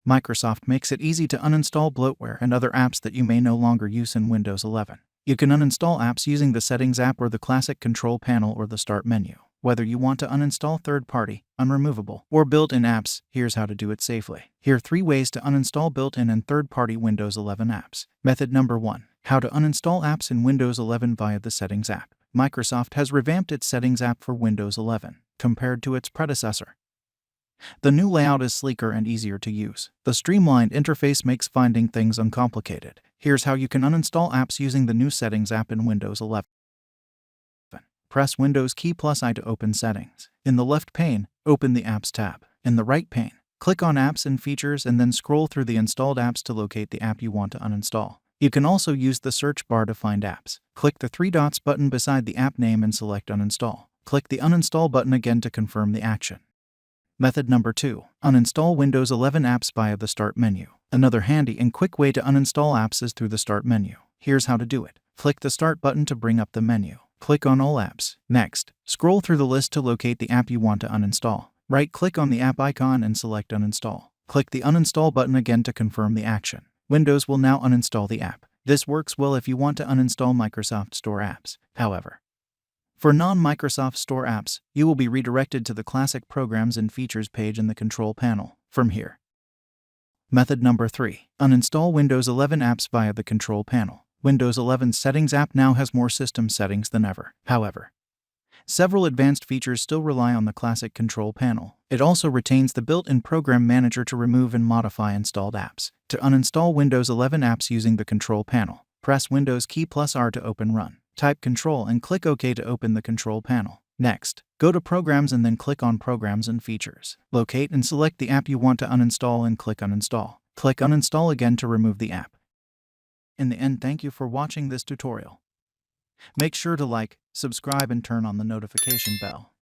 Microsoft makes it easy to uninstall bloatware and other apps that you may no longer use in Windows 11. You can uninstall apps using the Settings app or the classic Control panel or the Start menu. Whether you want to uninstall third-party, unremovable, or built-in apps, here's how to do it safely. Here are 3 ways to uninstall built-in and third-party Windows 11 apps. Method number 1. How to uninstall apps in Windows 11 via the Settings app. Microsoft has revamped its Settings app for Windows 11, compared to its predecessor. The new layout is sleeker and easier to use. The streamlined interface makes finding things uncomplicated. Here's how you can uninstall apps using the new Settings app in Windows 11. Press Windows key plus I to open Settings. In the left pane, open the Apps tab. In the right pane, click on Apps and Features and then scroll through the installed apps to locate the app you want to uninstall. You can also use the search bar to find apps. Click the 3 dots button beside the app name and select Uninstall. Click the Uninstall button again to confirm the action. Method number 2. Uninstall Windows 11 apps via the Start menu. Another handy and quick way to uninstall apps is through the Start menu. Here's how to do it. Click the Start button to bring up the menu. Click on All Apps. Next, scroll through the list to locate the app you want to uninstall. Right-click on the app icon and select Uninstall. Click the Uninstall button again to confirm the action. Windows will now uninstall the app. This works well if you want to uninstall Microsoft Store apps. However, for non-Microsoft Store apps, you will be redirected to the classic Programs and Features page in the Control panel. From here. Method number 3. Uninstall Windows 11 apps via the Control panel. Windows 11's Settings app now has more system settings than ever. However, several advanced features still rely on the classic Control panel. It also retains the built-in Program Manager to remove and modify installed apps. To uninstall Windows 11 apps using the Control panel, press Windows key plus R to open Run. Type Control and click OK to open the Control panel. Next, go to Programs and then click on Programs and Features. Locate and select the app you want to uninstall and click Uninstall. Click Uninstall again to remove the app. In the end, thank you for watching this tutorial. Make sure to like, subscribe and turn on the notification bell.